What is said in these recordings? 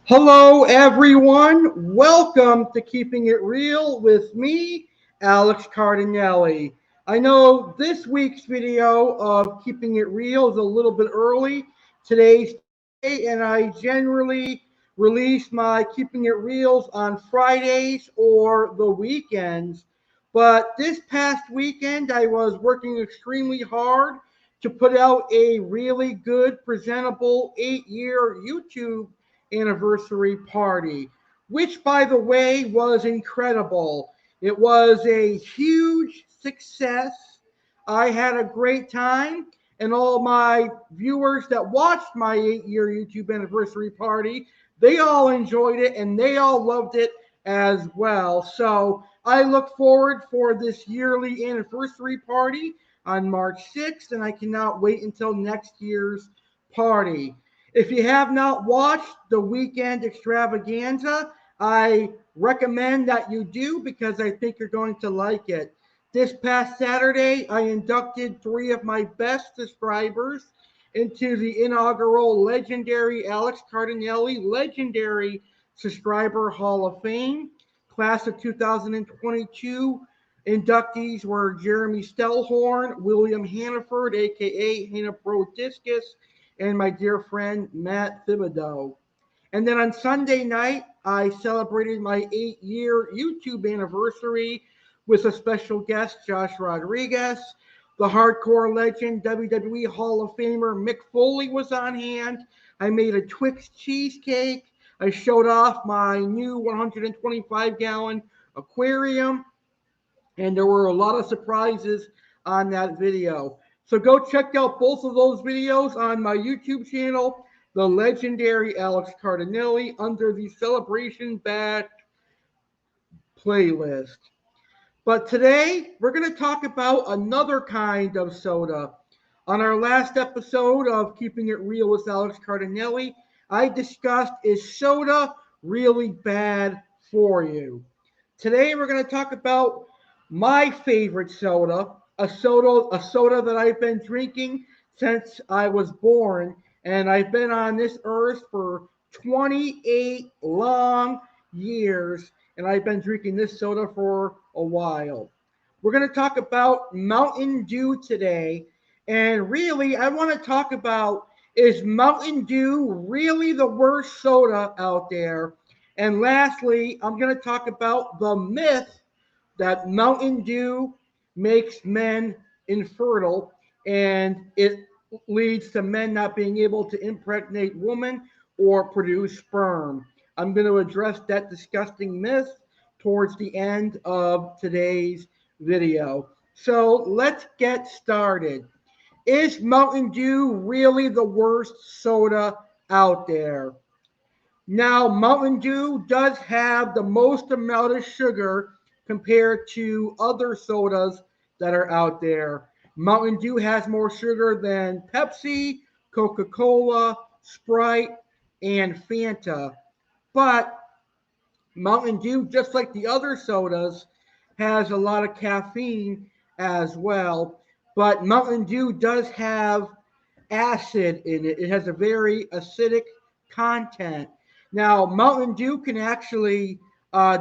Hello, everyone. Welcome to Keeping It Real with me, Alex Cardinale. I know this week's video of Keeping It Real is a little bit early. Today's Tuesday, and I generally release my Keeping It Reals on Fridays or the weekends. But this past weekend, I was working extremely hard to put out a really good, presentable 8-year YouTube anniversary party, which, by the way, was incredible. It was a huge success. I had a great time, and all my viewers that watched my 8-year YouTube anniversary party, they all enjoyed it and they all loved it as well. So I look forward for this yearly anniversary party on March 6th, and I cannot wait until next year's party. If you have not watched the weekend extravaganza, I recommend that you do because I think you're going to like it. This past Saturday, I inducted 3 of my best subscribers into the inaugural legendary Alex Cardinale Legendary Subscriber Hall of Fame. Class of 2022 inductees were Jeremy Stellhorn, William Hannaford, aka Hannafro Discus, and my dear friend Matt Thibodeau. And then on Sunday night, I celebrated my 8-year YouTube anniversary with a special guest, Josh Rodriguez. The hardcore legend, WWE Hall of Famer Mick Foley was on hand. I made a Twix cheesecake. I showed off my new 125-gallon aquarium, and there were a lot of surprises on that video. So go check out both of those videos on my YouTube channel, the legendary Alex Cardinale, under the Celebration Batch playlist. But today, we're going to talk about another kind of soda. On our last episode of Keeping It Real with Alex Cardinale, I discussed, is soda really bad for you? Today, we're going to talk about my favorite soda, a soda that I've been drinking since I was born, and I've been on this earth for 28 long years, and I've been drinking this soda for a while. We're going to talk about Mountain Dew today, and really, I want to talk about, is Mountain Dew really the worst soda out there? And lastly, I'm going to talk about the myth that Mountain Dew makes men infertile, and it leads to men not being able to impregnate women or produce sperm. I'm going to address that disgusting myth towards the end of today's video. So let's get started. Is Mountain Dew really the worst soda out there? Now, Mountain Dew does have the most amount of sugar compared to other sodas that are out there. Mountain Dew has more sugar than Pepsi, Coca-Cola, Sprite, and Fanta. But Mountain Dew, just like the other sodas, has a lot of caffeine as well. But Mountain Dew does have acid in it. It has a very acidic content. Now, Mountain Dew can actually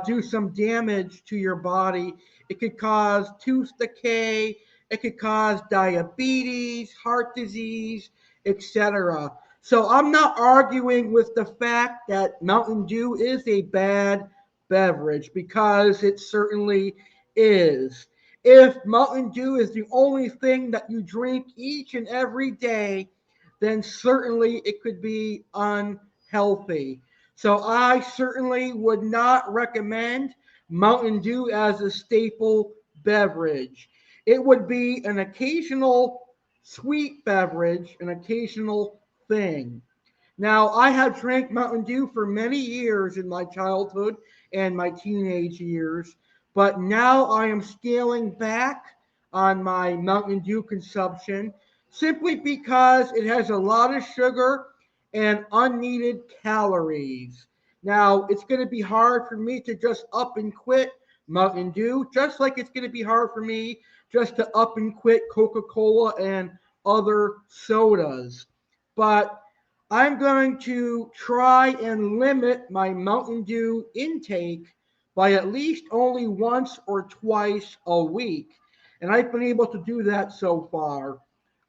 do some damage to your body. It could cause tooth decay. It could cause diabetes, heart disease, etc. So I'm not arguing with the fact that Mountain Dew is a bad beverage, because it certainly is. If Mountain Dew is the only thing that you drink each and every day, then certainly it could be unhealthy. So I certainly would not recommend Mountain Dew as a staple beverage. It would be an occasional sweet beverage, an occasional thing. Now, I have drank Mountain Dew for many years in my childhood and my teenage years, but now I am scaling back on my Mountain Dew consumption simply because it has a lot of sugar and unneeded calories. Now, it's going to be hard for me to just up and quit Mountain Dew, just like it's going to be hard for me just to up and quit Coca-Cola and other sodas. But I'm going to try and limit my Mountain Dew intake by at least only once or twice a week. And I've been able to do that so far.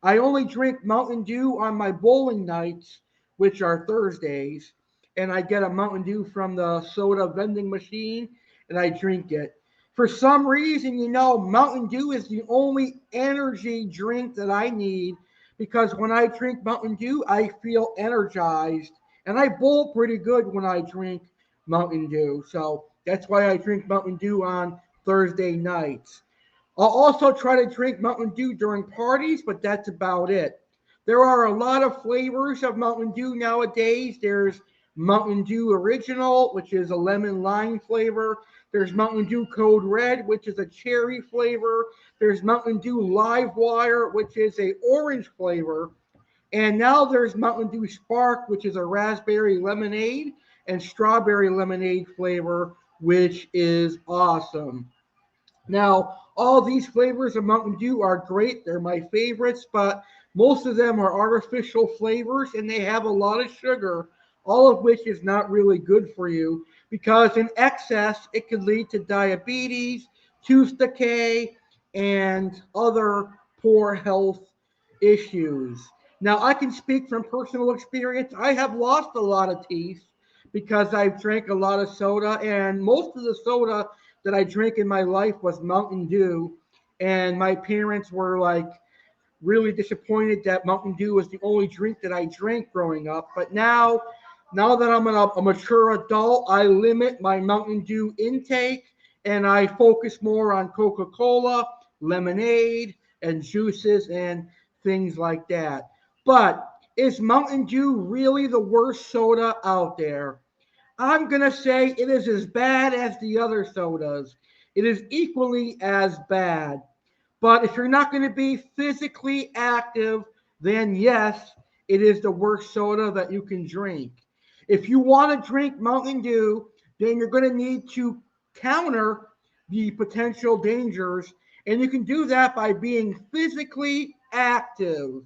I only drink Mountain Dew on my bowling nights, which are Thursdays, and I get a Mountain Dew from the soda vending machine and I drink it. For some reason, Mountain Dew is the only energy drink that I need because when I drink Mountain Dew, I feel energized. And I bowl pretty good when I drink Mountain Dew. So that's why I drink Mountain Dew on Thursday nights. I'll also try to drink Mountain Dew during parties, but that's about it. There are a lot of flavors of Mountain Dew nowadays. There's Mountain Dew Original, which is a lemon lime flavor. There's Mountain Dew Code Red, which is a cherry flavor. There's Mountain Dew Live Wire, which is a orange flavor. And now there's Mountain Dew Spark, which is a raspberry lemonade, and strawberry lemonade flavor, which is awesome. Now, all these flavors of Mountain Dew are great. They're my favorites, but most of them are artificial flavors and they have a lot of sugar, all of which is not really good for you because in excess, it could lead to diabetes, tooth decay, and other poor health issues. Now, I can speak from personal experience. I have lost a lot of teeth because I've drank a lot of soda, and most of the soda that I drank in my life was Mountain Dew. And my parents were like really disappointed that Mountain Dew was the only drink that I drank growing up. But now that I'm a mature adult, I limit my Mountain Dew intake and I focus more on Coca-Cola, lemonade, and juices and things like that. But is Mountain Dew really the worst soda out there? I'm going to say it is as bad as the other sodas. It is equally as bad. But if you're not going to be physically active, then yes, it is the worst soda that you can drink. If you want to drink Mountain Dew, then you're going to need to counter the potential dangers. And you can do that by being physically active.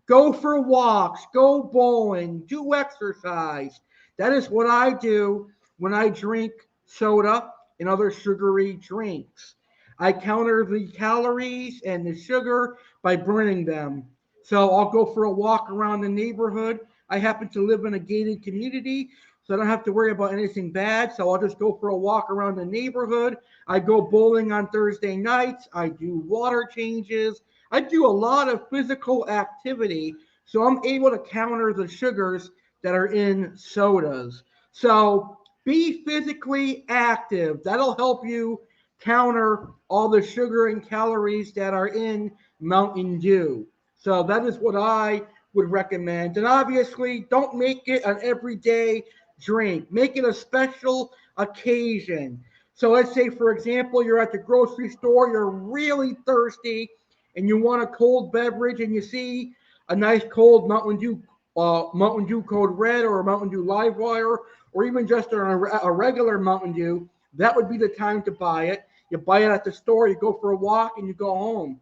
Go for walks, go bowling, do exercise. That is what I do when I drink soda and other sugary drinks. I counter the calories and the sugar by burning them. So I'll go for a walk around the neighborhood. I happen to live in a gated community, so I don't have to worry about anything bad. So I'll just go for a walk around the neighborhood. I go bowling on Thursday nights. I do water changes. I do a lot of physical activity, so I'm able to counter the sugars that are in sodas. So be physically active. That'll help you counter all the sugar and calories that are in Mountain Dew. So that is what I would recommend. And obviously, don't make it an everyday drink. Make it a special occasion. So let's say, for example, you're at the grocery store, you're really thirsty, and you want a cold beverage, and you see a nice cold Mountain Dew Code Red or a Mountain Dew Live Wire, or even just a regular Mountain Dew. That would be the time to buy it. You buy it at the store, you go for a walk, and you go home.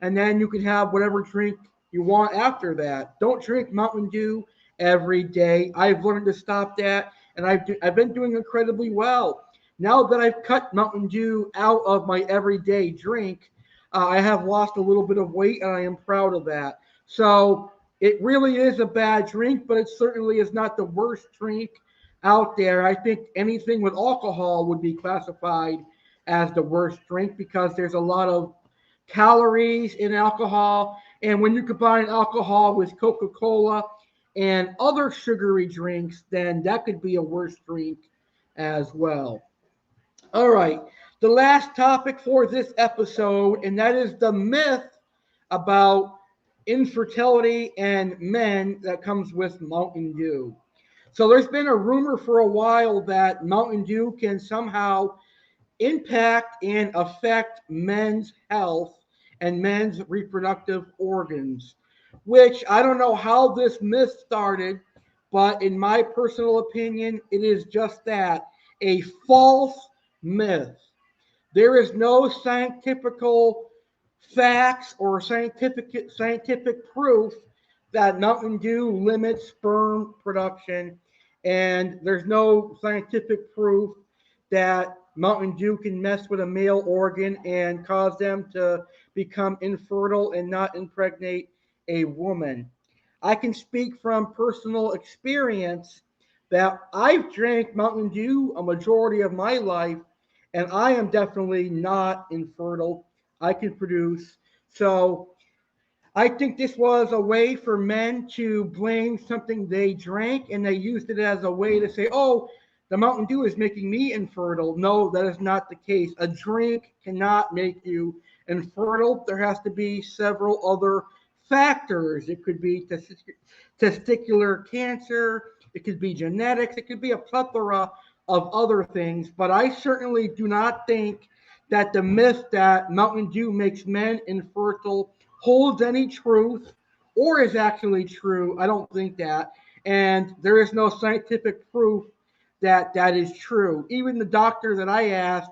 And then you can have whatever drink you want after that. Don't drink Mountain Dew every day. I've learned to stop that, and I've been doing incredibly well. Now that I've cut Mountain Dew out of my everyday drink, I have lost a little bit of weight, and I am proud of that. So it really is a bad drink, but it certainly is not the worst drink out there. I think anything with alcohol would be classified as the worst drink because there's a lot of calories in alcohol. And when you combine alcohol with Coca-Cola and other sugary drinks, then that could be a worse drink as well. All right. The last topic for this episode, and that is the myth about infertility and men that comes with Mountain Dew. So there's been a rumor for a while that Mountain Dew can somehow impact and affect men's health and men's reproductive organs, which I don't know how this myth started, but in my personal opinion, it is just that, a false myth. There is no scientific facts or scientific proof that Mountain Dew limits sperm production, and there's no scientific proof that Mountain Dew can mess with a male organ and cause them to become infertile and not impregnate a woman. I can speak from personal experience that I've drank Mountain Dew a majority of my life, and I am definitely not infertile. I can produce. So I think this was a way for men to blame something they drank, and they used it as a way to say, oh, the Mountain Dew is making me infertile. No, that is not the case. A drink cannot make you infertile. There has to be several other factors. It could be testicular cancer, it could be genetics, it could be a plethora of other things. But I certainly do not think that the myth that Mountain Dew makes men infertile holds any truth or is actually true. I don't think that. And there is no scientific proof that that is true. Even the doctor that I asked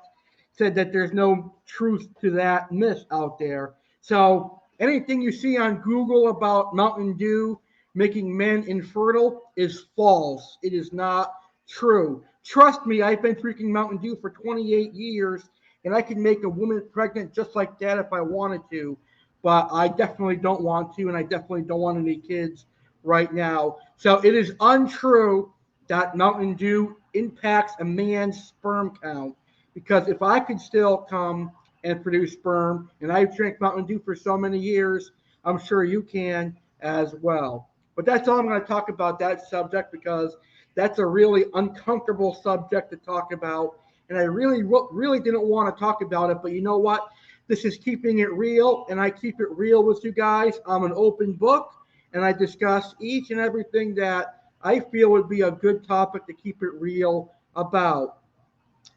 said that there's no truth to that myth out there. So anything you see on Google about Mountain Dew making men infertile is false. It is not true. Trust me, I've been drinking Mountain Dew for 28 years, and I can make a woman pregnant just like that if I wanted to. But I definitely don't want to, and I definitely don't want any kids right now. So it is untrue that Mountain Dew impacts a man's sperm count, because if I could still come and produce sperm, and I've drank Mountain Dew for so many years, I'm sure you can as well. But that's all I'm going to talk about that subject, because that's a really uncomfortable subject to talk about, and I really didn't want to talk about it. But you know what? This is keeping it real, and I keep it real with you guys. I'm an open book, and I discuss each and everything that I feel would be a good topic to keep it real about.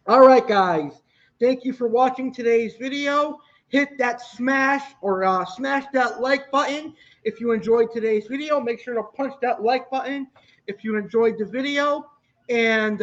All right, guys. Thank you for watching today's video. Hit that smash that like button if you enjoyed today's video. Make sure to punch that like button if you enjoyed the video. And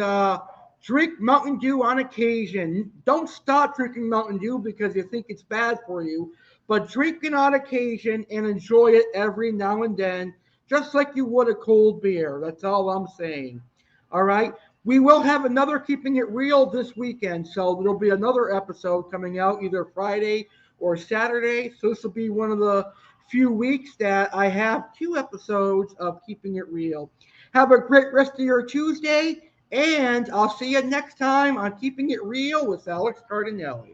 drink Mountain Dew on occasion. Don't stop drinking Mountain Dew because you think it's bad for you, but drink it on occasion and enjoy it every now and then, just like you would a cold beer. That's all I'm saying. All right. We will have another Keeping It Real this weekend, so there'll be another episode coming out either Friday or Saturday. So this will be one of the few weeks that I have 2 episodes of Keeping It Real. Have a great rest of your Tuesday, and I'll see you next time on Keeping It Real with Alex Cardinale.